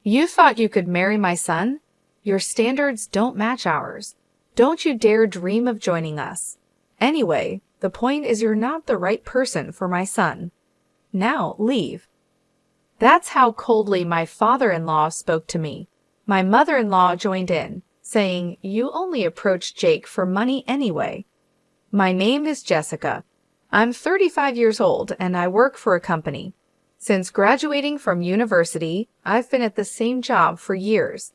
You thought you could marry my son? Your standards don't match ours. Don't you dare dream of joining us. Anyway, the point is you're not the right person for my son. Now, leave." That's how coldly my father-in-law spoke to me. My mother-in-law joined in, saying, "You only approached Jake for money anyway." My name is Jessica. I'm 35 years old and I work for a company. Since graduating from university, I've been at the same job for years.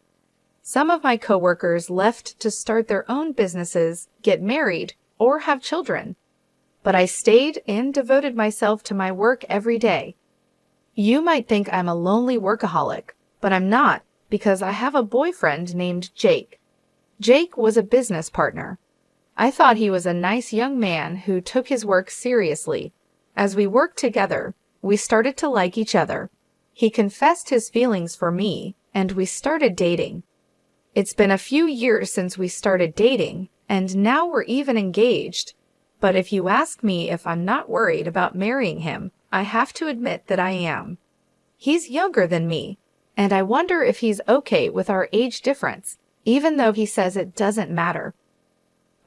Some of my coworkers left to start their own businesses, get married, or have children. But I stayed and devoted myself to my work every day. You might think I'm a lonely workaholic, but I'm not, because I have a boyfriend named Jake. Jake was a business partner. I thought he was a nice young man who took his work seriously. As we worked together, we started to like each other. He confessed his feelings for me, and we started dating. It's been a few years since we started dating, and now we're even engaged. But if you ask me if I'm not worried about marrying him, I have to admit that I am. He's younger than me, and I wonder if he's okay with our age difference, even though he says it doesn't matter.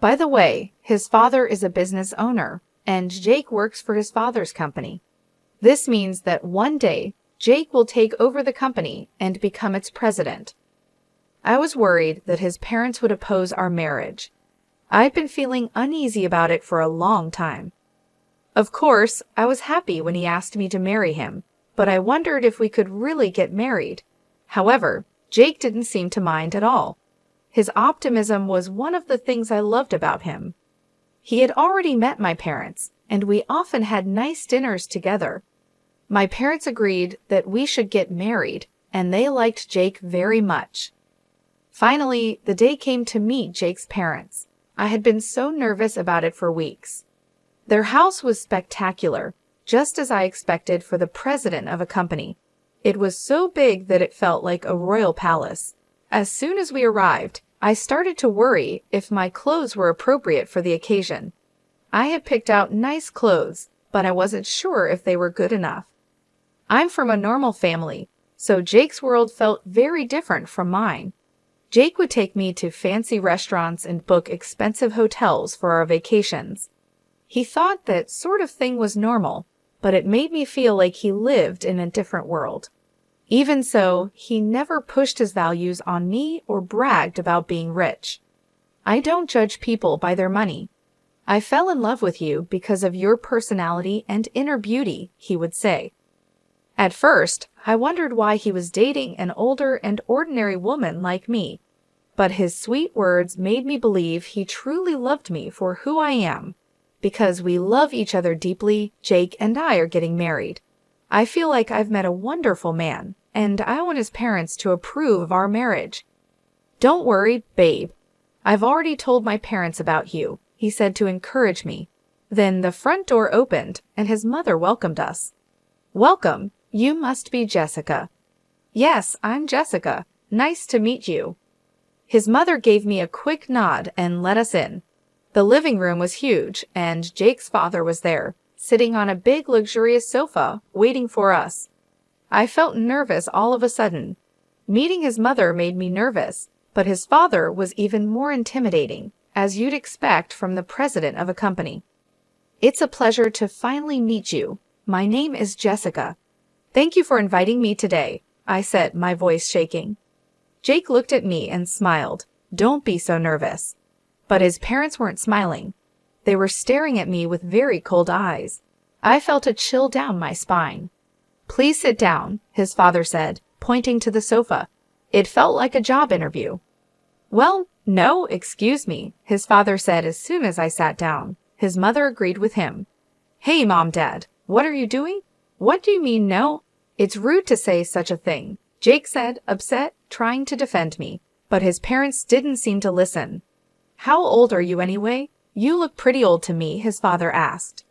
By the way, his father is a business owner, and Jake works for his father's company. This means that one day, Jake will take over the company and become its president. I was worried that his parents would oppose our marriage. I've been feeling uneasy about it for a long time. Of course, I was happy when he asked me to marry him, but I wondered if we could really get married. However, Jake didn't seem to mind at all. His optimism was one of the things I loved about him. He had already met my parents, and we often had nice dinners together. My parents agreed that we should get married, and they liked Jake very much. Finally, the day came to meet Jake's parents. I had been so nervous about it for weeks. Their house was spectacular, just as I expected for the president of a company. It was so big that it felt like a royal palace. As soon as we arrived, I started to worry if my clothes were appropriate for the occasion. I had picked out nice clothes, but I wasn't sure if they were good enough. I'm from a normal family, so Jake's world felt very different from mine. Jake would take me to fancy restaurants and book expensive hotels for our vacations. He thought that sort of thing was normal, but it made me feel like he lived in a different world. Even so, he never pushed his values on me or bragged about being rich. I don't judge people by their money. I fell in love with you because of your personality and inner beauty, he would say. At first, I wondered why he was dating an older and ordinary woman like me, but his sweet words made me believe he truly loved me for who I am. Because we love each other deeply, Jake and I are getting married. I feel like I've met a wonderful man, and I want his parents to approve of our marriage. "Don't worry, babe. I've already told my parents about you," he said to encourage me. Then the front door opened, and his mother welcomed us. "Welcome. You must be Jessica." "Yes, I'm Jessica. Nice to meet you." His mother gave me a quick nod and let us in. The living room was huge, and Jake's father was there, sitting on a big luxurious sofa, waiting for us. I felt nervous all of a sudden. Meeting his mother made me nervous, but his father was even more intimidating, as you'd expect from the president of a company. "It's a pleasure to finally meet you. My name is Jessica. Thank you for inviting me today," I said, my voice shaking. Jake looked at me and smiled. "Don't be so nervous." But his parents weren't smiling. They were staring at me with very cold eyes. I felt a chill down my spine. "Please sit down," his father said, pointing to the sofa. It felt like a job interview. "Well, no, excuse me," his father said as soon as I sat down. His mother agreed with him. "Hey, Mom, Dad, what are you doing?" "What do you mean, no? It's rude to say such a thing," Jake said, upset, trying to defend me. But his parents didn't seem to listen. "How old are you anyway? You look pretty old to me," his father asked.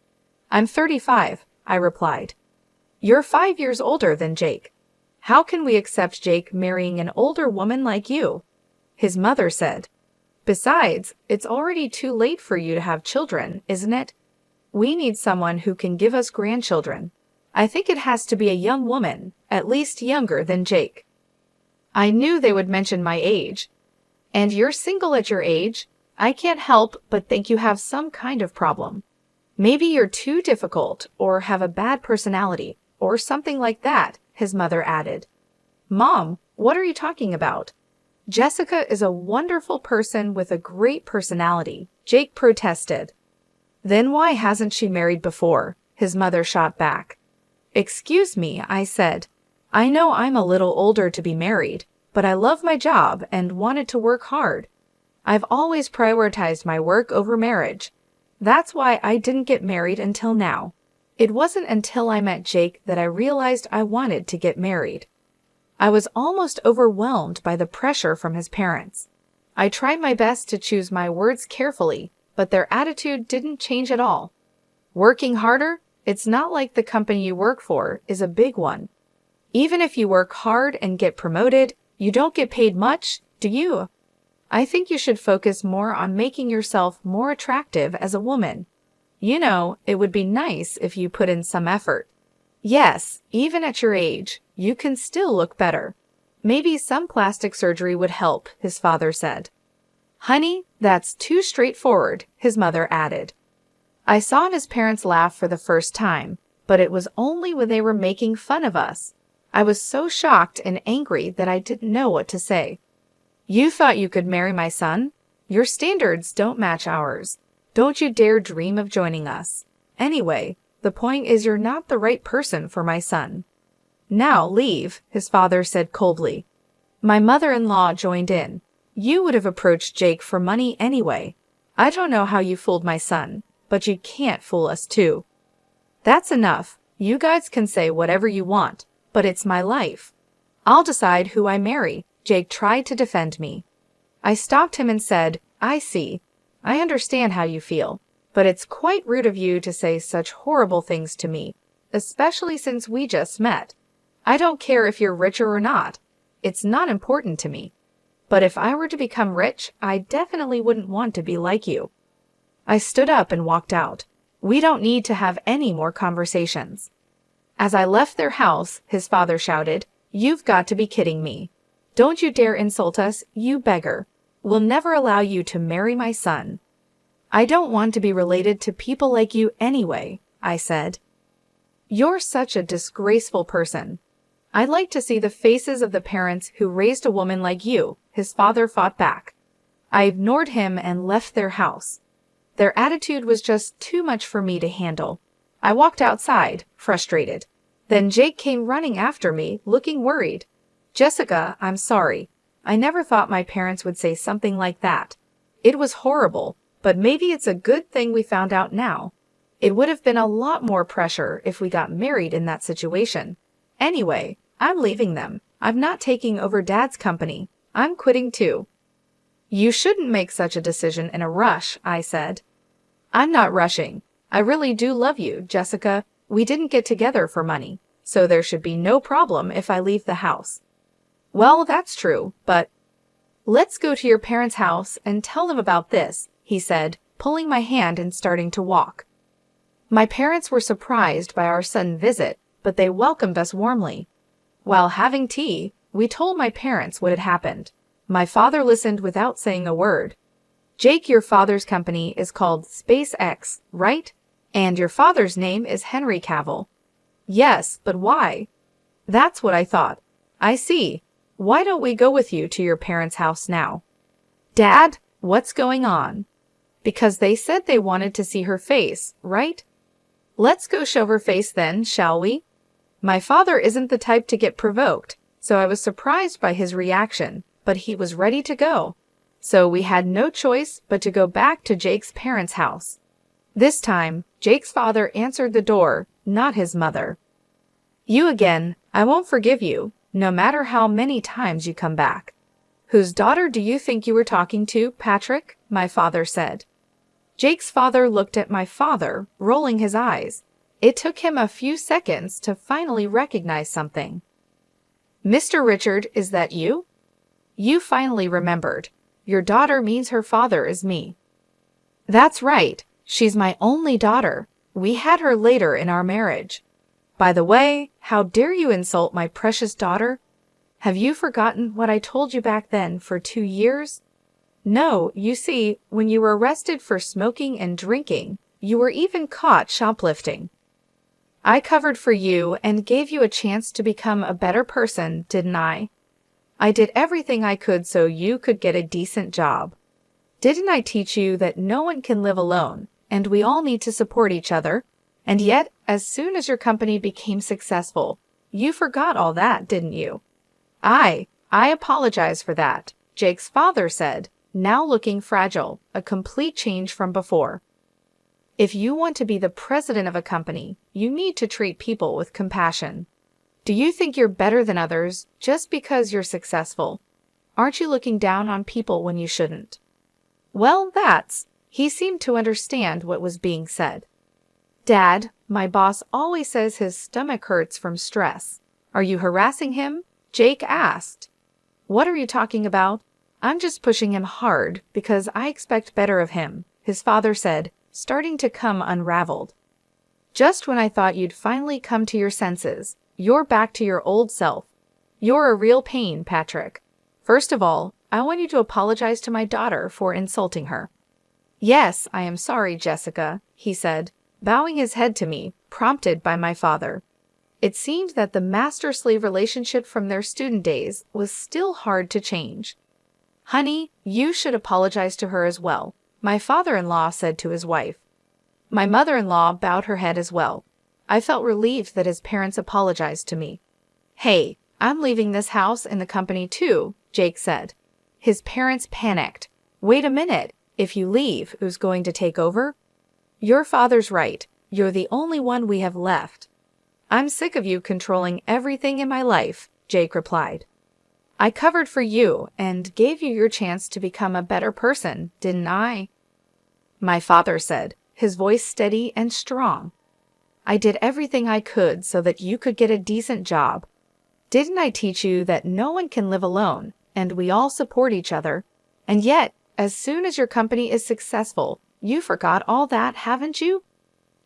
"I'm 35, I replied. "You're 5 years older than Jake. How can we accept Jake marrying an older woman like you?" His mother said. "Besides, it's already too late for you to have children, isn't it? We need someone who can give us grandchildren. I think it has to be a young woman, at least younger than Jake." I knew they would mention my age. And you're single at your age? I can't help but think you have some kind of problem. Maybe you're too difficult or have a bad personality or something like that, his mother added. Mom, what are you talking about? Jessica is a wonderful person with a great personality, Jake protested. Then why hasn't she married before? His mother shot back. Excuse me, I said. I know I'm a little older to be married, but I love my job and wanted to work hard. I've always prioritized my work over marriage. That's why I didn't get married until now. It wasn't until I met Jake that I realized I wanted to get married. I was almost overwhelmed by the pressure from his parents. I tried my best to choose my words carefully, but their attitude didn't change at all. Working harder? It's not like the company you work for is a big one. Even if you work hard and get promoted, you don't get paid much, do you? I think you should focus more on making yourself more attractive as a woman. You know, it would be nice if you put in some effort. Yes, even at your age, you can still look better. Maybe some plastic surgery would help, his father said. Honey, that's too straightforward, his mother added. I saw his parents laugh for the first time, but it was only when they were making fun of us. I was so shocked and angry that I didn't know what to say. You thought you could marry my son? Your standards don't match ours. Don't you dare dream of joining us. Anyway, the point is you're not the right person for my son. Now leave, his father said coldly. My mother-in-law joined in. You would have approached Jake for money anyway. I don't know how you fooled my son, but you can't fool us too. That's enough. You guys can say whatever you want, but it's my life. I'll decide who I marry. Jake tried to defend me. I stopped him and said, I see. I understand how you feel, but it's quite rude of you to say such horrible things to me, especially since we just met. I don't care if you're richer or not. It's not important to me. But if I were to become rich, I definitely wouldn't want to be like you. I stood up and walked out. We don't need to have any more conversations. As I left their house, his father shouted, You've got to be kidding me. Don't you dare insult us, you beggar. We'll never allow you to marry my son. I don't want to be related to people like you anyway, I said. You're such a disgraceful person. I'd like to see the faces of the parents who raised a woman like you, his father fought back. I ignored him and left their house. Their attitude was just too much for me to handle. I walked outside, frustrated. Then Jake came running after me, looking worried. Jessica, I'm sorry. I never thought my parents would say something like that. It was horrible, but maybe it's a good thing we found out now. It would have been a lot more pressure if we got married in that situation. Anyway, I'm leaving them. I'm not taking over Dad's company. I'm quitting too. You shouldn't make such a decision in a rush, I said. I'm not rushing. I really do love you, Jessica. We didn't get together for money, so there should be no problem if I leave the house. Well, that's true, but let's go to your parents' house and tell them about this, he said, pulling my hand and starting to walk. My parents were surprised by our sudden visit, but they welcomed us warmly. While having tea, we told my parents what had happened. My father listened without saying a word. Jake, your father's company is called SpaceX, right? And your father's name is Henry Cavill. Yes, but why? That's what I thought. I see. Why don't we go with you to your parents' house now? Dad, what's going on? Because they said they wanted to see her face, right? Let's go show her face then, shall we? My father isn't the type to get provoked, so I was surprised by his reaction, but he was ready to go. So we had no choice but to go back to Jake's parents' house. This time, Jake's father answered the door, not his mother. You again, I won't forgive you, no matter how many times you come back. Whose daughter do you think you were talking to, Patrick? My father said. Jake's father looked at my father, rolling his eyes. It took him a few seconds to finally recognize something. Mr. Richard, is that you? You finally remembered. Your daughter means her father is me. That's right. She's my only daughter. We had her later in our marriage. By the way, how dare you insult my precious daughter? Have you forgotten what I told you back then for 2 years? No, you see, when you were arrested for smoking and drinking, you were even caught shoplifting. I covered for you and gave you a chance to become a better person, didn't I? I did everything I could so you could get a decent job. Didn't I teach you that no one can live alone, and we all need to support each other? And yet, as soon as your company became successful, you forgot all that, didn't you? I apologize for that, Jake's father said, now looking fragile, a complete change from before. If you want to be the president of a company, you need to treat people with compassion. Do you think you're better than others just because you're successful? Aren't you looking down on people when you shouldn't? Well, he seemed to understand what was being said. Dad, my boss always says his stomach hurts from stress. Are you harassing him? Jake asked. What are you talking about? I'm just pushing him hard because I expect better of him, his father said, starting to come unraveled. Just when I thought you'd finally come to your senses, you're back to your old self. You're a real pain, Patrick. First of all, I want you to apologize to my daughter for insulting her. Yes, I am sorry, Jessica, he said, bowing his head to me, prompted by my father. It seemed that the master-slave relationship from their student days was still hard to change. Honey, you should apologize to her as well, my father-in-law said to his wife. My mother-in-law bowed her head as well. I felt relieved that his parents apologized to me. Hey, I'm leaving this house and the company too, Jake said. His parents panicked. Wait a minute, if you leave, who's going to take over? Your father's right, you're the only one we have left. I'm sick of you controlling everything in my life, Jake replied. I covered for you and gave you your chance to become a better person, didn't I? My father said, his voice steady and strong. I did everything I could so that you could get a decent job. Didn't I teach you that no one can live alone and we all support each other? And yet, as soon as your company is successful, you forgot all that, haven't you?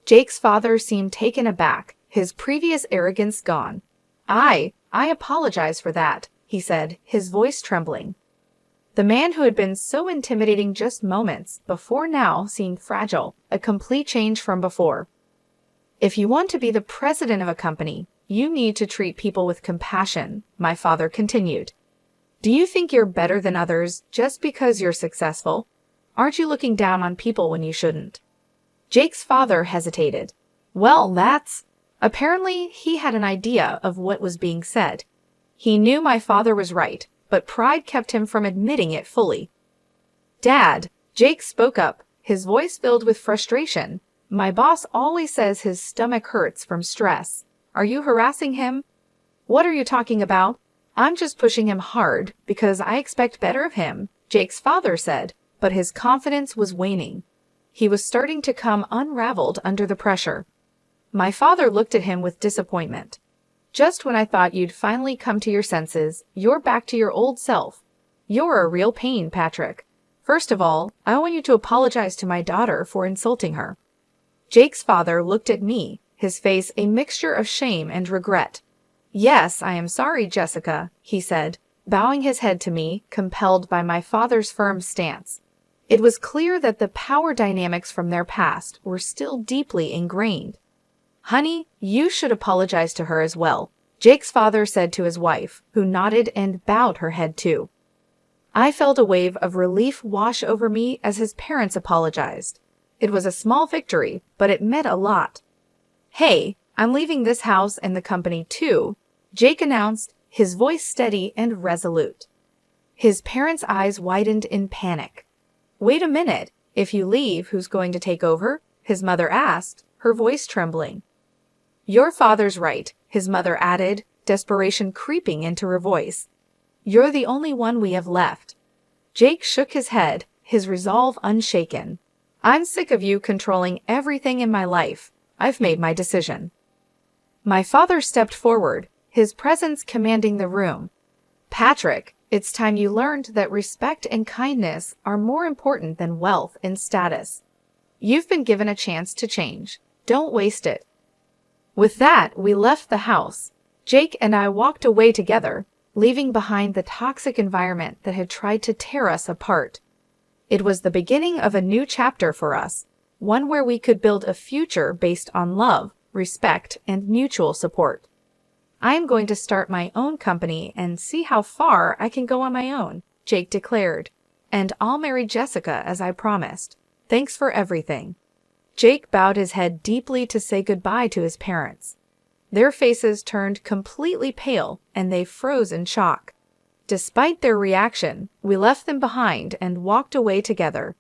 Jake's father seemed taken aback, his previous arrogance gone. I apologize for that, he said, his voice trembling. The man who had been so intimidating just moments before now seemed fragile, a complete change from before. If you want to be the president of a company, you need to treat people with compassion, my father continued. Do you think you're better than others just because you're successful? Aren't you looking down on people when you shouldn't? Jake's father hesitated. Well, apparently he had an idea of what was being said. He knew my father was right, but pride kept him from admitting it fully. Dad, Jake spoke up, his voice filled with frustration. My boss always says his stomach hurts from stress. Are you harassing him? What are you talking about? I'm just pushing him hard because I expect better of him, Jake's father said, but his confidence was waning. He was starting to come unraveled under the pressure. My father looked at him with disappointment. Just when I thought you'd finally come to your senses, you're back to your old self. You're a real pain, Patrick. First of all, I want you to apologize to my daughter for insulting her. Jake's father looked at me, his face a mixture of shame and regret. Yes, I am sorry, Jessica, he said, bowing his head to me, compelled by my father's firm stance. It was clear that the power dynamics from their past were still deeply ingrained. Honey, you should apologize to her as well, Jake's father said to his wife, who nodded and bowed her head too. I felt a wave of relief wash over me as his parents apologized. It was a small victory, but it meant a lot. Hey, I'm leaving this house and the company too, Jake announced, his voice steady and resolute. His parents' eyes widened in panic. Wait a minute, if you leave, who's going to take over? His mother asked, her voice trembling. Your father's right, his mother added, desperation creeping into her voice. You're the only one we have left. Jake shook his head, his resolve unshaken. I'm sick of you controlling everything in my life. I've made my decision. My father stepped forward, his presence commanding the room. Patrick, it's time you learned that respect and kindness are more important than wealth and status. You've been given a chance to change. Don't waste it. With that, we left the house. Jake and I walked away together, leaving behind the toxic environment that had tried to tear us apart. It was the beginning of a new chapter for us, one where we could build a future based on love, respect, and mutual support. I am going to start my own company and see how far I can go on my own, Jake declared. And I'll marry Jessica as I promised. Thanks for everything. Jake bowed his head deeply to say goodbye to his parents. Their faces turned completely pale and they froze in shock. Despite their reaction, we left them behind and walked away together.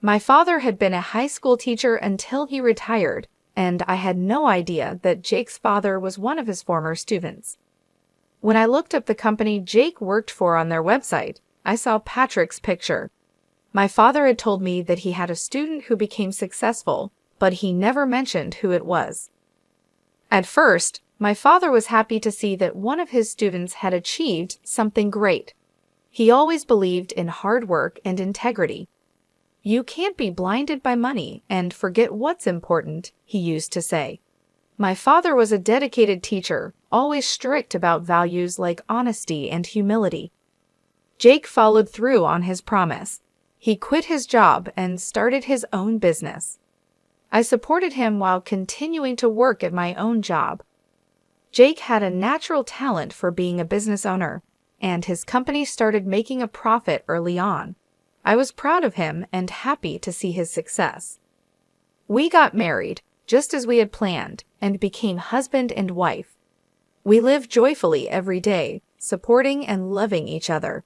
My father had been a high school teacher until he retired, and I had no idea that Jake's father was one of his former students. When I looked up the company Jake worked for on their website, I saw Patrick's picture. My father had told me that he had a student who became successful, but he never mentioned who it was. At first, my father was happy to see that one of his students had achieved something great. He always believed in hard work and integrity. You can't be blinded by money and forget what's important, he used to say. My father was a dedicated teacher, always strict about values like honesty and humility. Jake followed through on his promise. He quit his job and started his own business. I supported him while continuing to work at my own job. Jake had a natural talent for being a business owner, and his company started making a profit early on. I was proud of him and happy to see his success. We got married, just as we had planned, and became husband and wife. We lived joyfully every day, supporting and loving each other.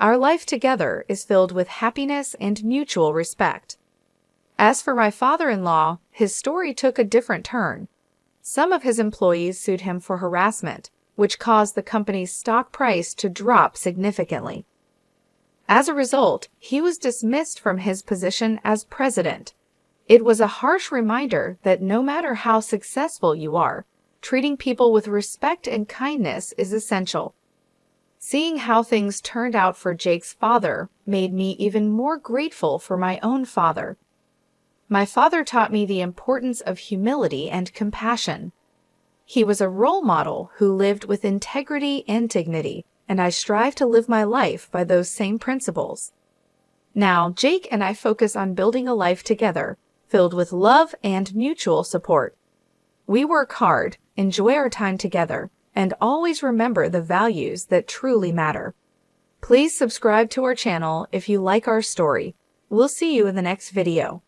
Our life together is filled with happiness and mutual respect. As for my father-in-law, his story took a different turn. Some of his employees sued him for harassment, which caused the company's stock price to drop significantly. As a result, he was dismissed from his position as president. It was a harsh reminder that no matter how successful you are, treating people with respect and kindness is essential. Seeing how things turned out for Jake's father made me even more grateful for my own father. My father taught me the importance of humility and compassion. He was a role model who lived with integrity and dignity, and I strive to live my life by those same principles. Now, Jake and I focus on building a life together, filled with love and mutual support. We work hard, enjoy our time together, and always remember the values that truly matter. Please subscribe to our channel if you like our story. We'll see you in the next video.